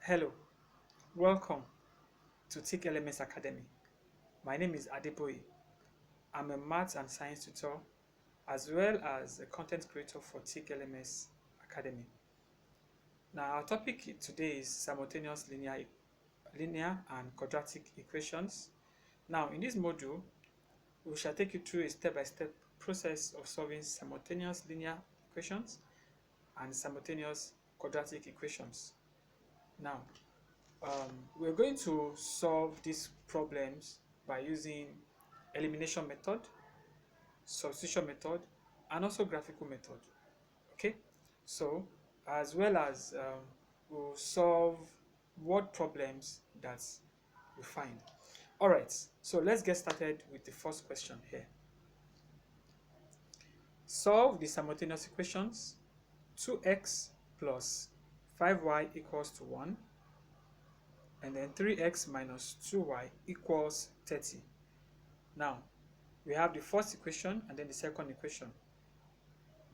Hello, welcome to TIC LMS Academy. My name is Adeboye. I'm a maths and science tutor as well as a content creator for TIC LMS Academy. Now, our topic today is simultaneous linear and quadratic equations. Now, in this module, we shall take you through a step-by-step process of solving simultaneous linear equations and simultaneous quadratic equations. Now, we're going to solve these problems by using elimination method, substitution method, and also graphical method. Okay, so as well as we'll solve word problems that we find. All right, so let's get started with the first question here. Solve the simultaneous equations 2x plus 5y equals to 1 and then 3x minus 2y equals 30. Now, we have the first equation and then the second equation.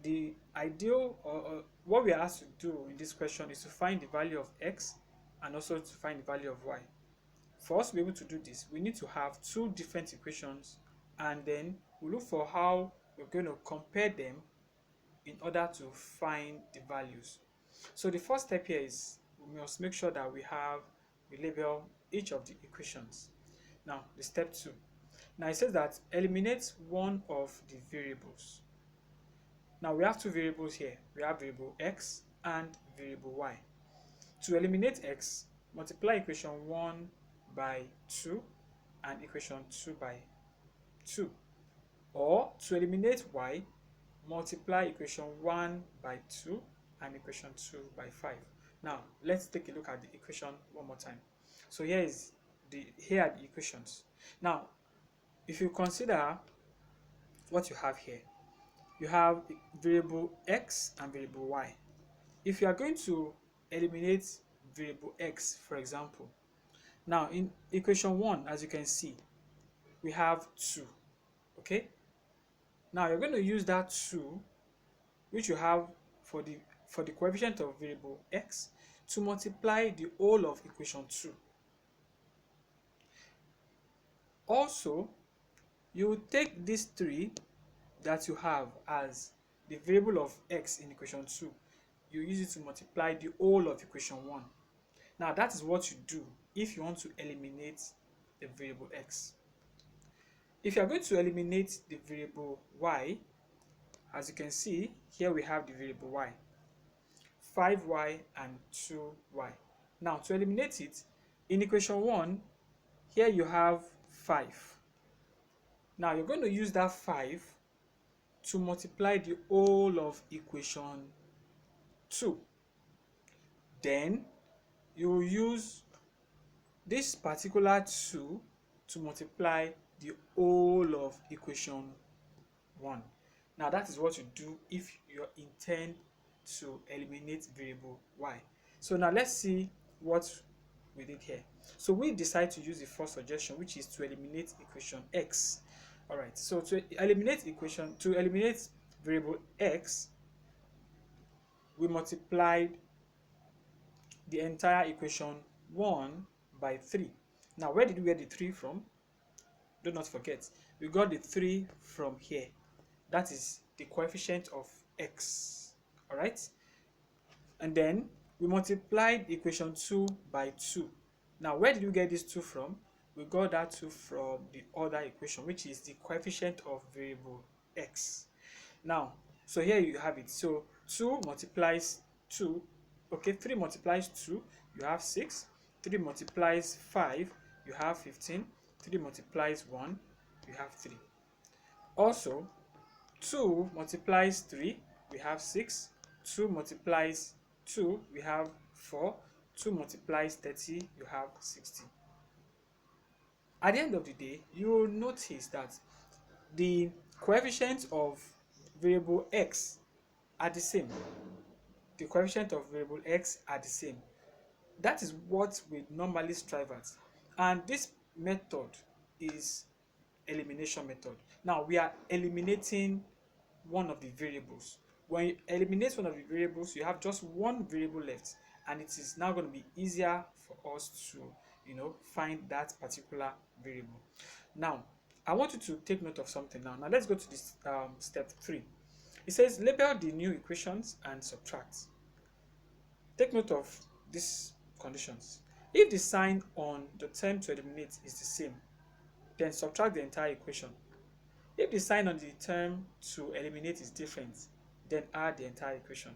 The ideal or what we are asked to do in this question is to find the value of x and also to find the value of y. For us to be able to do this, we need to have two different equations and then we look for how we're going to compare them in order to find the values. So the first step here is we must make sure that we label each of the equations. Now, the step 2. Now it says that eliminate one of the variables. Now we have two variables here. We have variable x and variable y. To eliminate x, multiply equation 1 by 2 and equation 2 by 2. Or to eliminate y, multiply equation 1 by 2 and equation 2 by 5. Now let's take a look at the equation one more time. So here are the equations. Now if you consider what you have here, you have variable x and variable y. If you are going to eliminate variable x, for example, now in equation 1, as you can see, we have 2. Okay, now you're going to use that 2 which you have for the coefficient of variable x to multiply the whole of equation 2. Also, you take this 3 that you have as the variable of x in equation 2, you use it to multiply the whole of equation 1. Now that is what you do if you want to eliminate the variable x. If you are going to eliminate the variable y, as you can see, here we have the variable y, 5y and 2y. Now to eliminate it, in equation 1, here you have 5. Now you're going to use that 5 to multiply the whole of equation 2. Then you will use this particular 2 to multiply the whole of equation 1. Now that is what you do if you intend to eliminate variable y. So now let's see what we did here. So we decide to use the first suggestion, which is to eliminate equation x. All right, so to eliminate variable x, we multiplied the entire equation 1 by 3. Now where did we get the 3 from? Do not forget, we got the 3 from here. That is the coefficient of x. All right, and then we multiplied equation 2 by 2. Now where did we get this 2 from? We got that 2 from the other equation, which is the coefficient of variable x. Now, so here you have it. So 2 multiplies 2, okay, 3 multiplies 2, you have 6. 3 multiplies 5, you have 15. 3 multiplies 1, you have 3. Also, 2 multiplies 3, we have 6. 2 multiplies 2, we have 4. 2 multiplies 30, you have 60. At the end of the day, you will notice that the coefficients of variable x are the same. The coefficient of variable x are the same. That is what we normally strive at. And this method is elimination method. Now we are eliminating one of the variables. When you eliminate one of the variables, you have just one variable left, and it is now going to be easier for us to find that particular variable. Now I want you to take note of something. Now let's go to this step 3. It says label the new equations and subtract. Take note of these conditions. If the sign on the term to eliminate is the same, then subtract the entire equation. If the sign on the term to eliminate is different, then add the entire equation.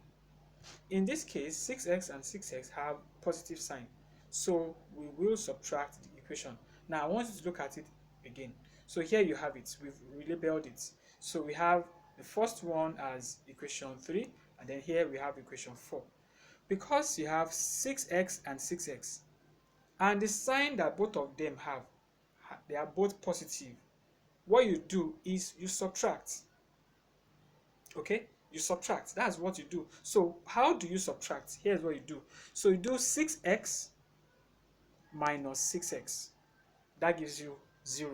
In this case, 6x and 6x have positive sign, so we will subtract the equation. Now I want you to look at it again. So here you have it. We've relabeled it. So we have the first one as equation 3, and then here we have equation 4. Because you have 6x and 6x, and the sign that both of them have, they are both positive, what you do is you subtract. Okay, you subtract. That's what you do. So how do you subtract? Here's what you do. So you do 6x minus 6x. That gives you 0.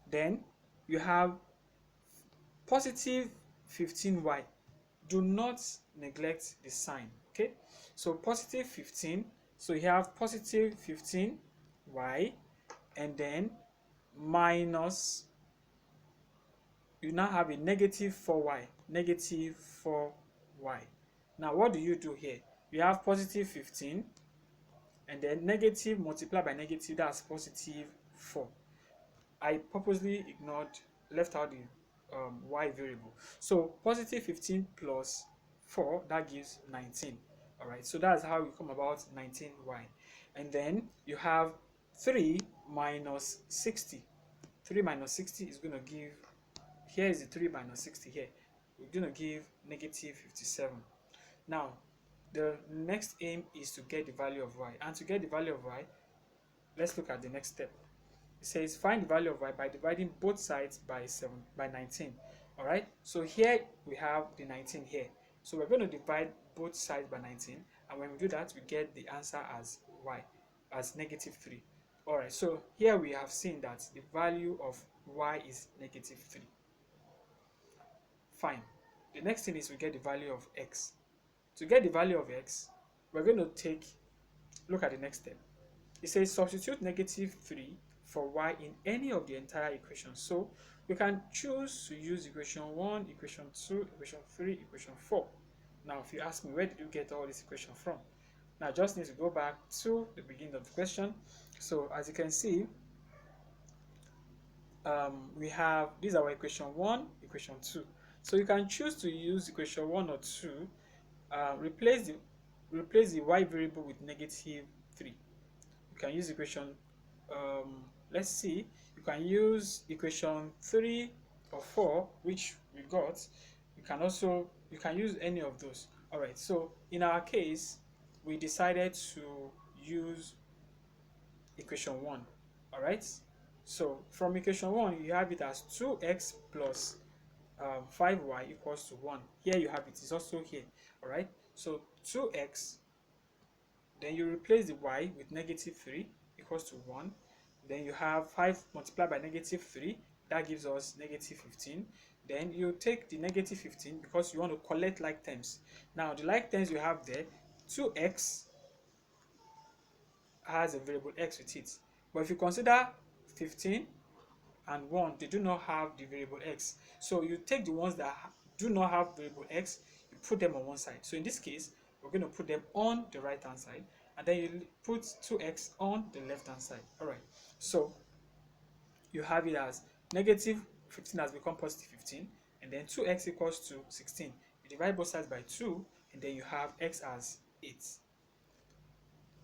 Then you have positive 15y. Do not neglect the sign. Okay, so positive 15. So you have positive 15y, and then minus, you now have a negative 4y, negative 4y. Now what do you do here? You have positive 15, and then negative multiplied by negative, that's positive 4. I purposely left out the y variable. So positive 15 plus 4, that gives 19. All right, so that's how you come about 19y. And then you have 3 minus 60. 3 minus 60 is going to give, here is the 3 minus 60 here. We're going to give negative 57. Now, the next aim is to get the value of y. And to get the value of y, let's look at the next step. It says find the value of y by dividing both sides by 19. All right, so here we have the 19 here. So we're going to divide both sides by 19, and when we do that, we get the answer as y, as negative 3. All right, so here we have seen that the value of y is negative 3. Fine. The next thing is we get the value of x. To get the value of x, we're going to look at the next step. It says substitute negative 3 for y in any of the entire equations. So we can choose to use equation 1, equation 2, equation 3, equation 4. Now if you ask me, where did you get all this equation from? Now I just need to go back to the beginning of the question. So as you can see, we have, these are our equation 1, equation 2. So you can choose to use equation 1 or 2, replace the y variable with negative 3. You can use equation, let's see, you can use equation 3 or 4, which we got. You can use any of those. All right, so in our case, we decided to use equation 1. All right, so from equation 1, you have it as 2x plus 5y equals to 1. Here you have it, it's also here. All right, so 2x, then you replace the y with negative 3 equals to 1. Then you have 5 multiplied by negative 3, that gives us negative 15. Then you take the negative 15 because you want to collect like terms. Now the like terms you have there, 2x has a variable x with it. But if you consider 15 and 1, they do not have the variable x. So you take the ones that do not have variable x, you put them on one side. So in this case, we're going to put them on the right hand side, and then you put 2x on the left hand side. All right, so you have it as negative 15 has become positive 15, and then 2x equals to 16. You divide both sides by 2, and then you have x as 8.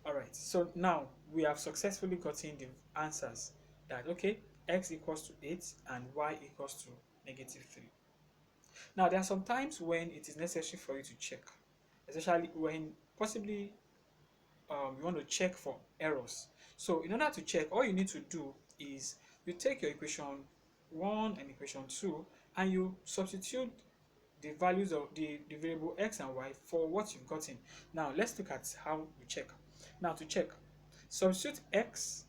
All right, so now we have successfully gotten the answers that, okay, x equals to 8 and y equals to negative 3. Now there are some times when it is necessary for you to check, especially when possibly you want to check for errors. So in order to check, all you need to do is you take your equation 1 and equation 2 and you substitute the values of the variable x and y for what you've gotten. Now let's look at how we check. Now to check, substitute x,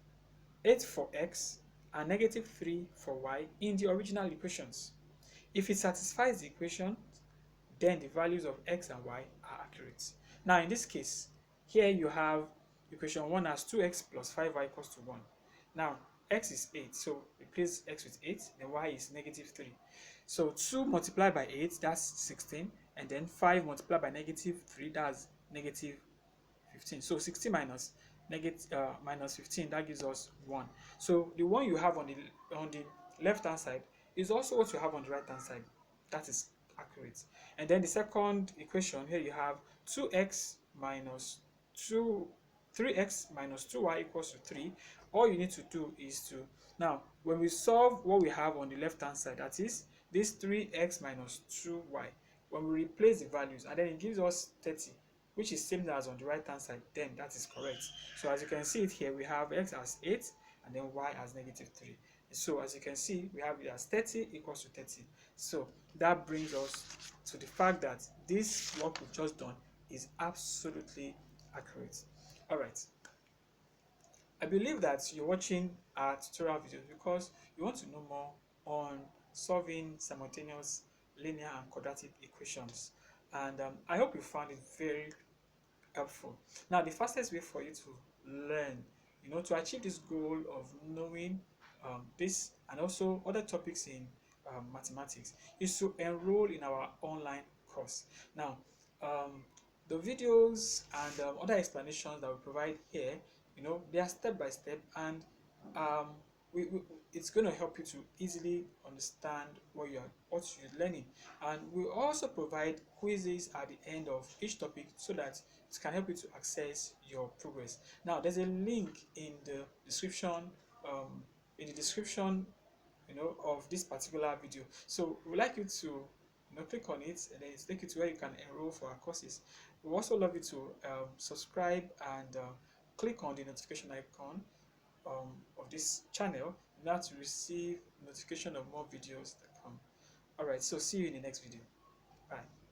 8 for x, and negative 3 for y in the original equations. If it satisfies the equation, then the values of x and y are accurate. Now in this case, here you have equation 1 as 2x plus 5y equals to 1. Now x is 8, so replace x with 8, then y is negative 3. So 2 multiplied by 8, that's 16, and then 5 multiplied by negative 3, that's negative 15. So 16 minus 15, that gives us 1. So the one you have on the left hand side is also what you have on the right hand side. That is accurate. And then the second equation here, you have 2x minus 2 3x minus 2y equals to 3. All you need to do is to, now when we solve what we have on the left hand side, that is this 3x minus 2y, when we replace the values, and then it gives us 30, which is same as on the right hand side, then that is correct. So as you can see it here, we have x as 8 and then y as negative 3. So as you can see, we have it as 30 equals to 30. So that brings us to the fact that this work we've just done is absolutely accurate. All right. I believe that you're watching our tutorial videos because you want to know more on solving simultaneous linear and quadratic equations. And I hope you found it very helpful. Now, the fastest way for you to learn, to achieve this goal of knowing this and also other topics in mathematics is to enroll in our online course. Now, um, the videos and other explanations that we provide here, they are step by step, and um, we it's going to help you to easily understand what you're learning. And we also provide quizzes at the end of each topic so that it can help you to access your progress. Now, there's a link um, in the description, of this particular video. So we'd like you to, click on it, and then it's take you to where you can enroll for our courses. We also love you to subscribe and click on the notification icon of this channel in order to receive notification of more videos that come. All right, so see you in the next video. Bye.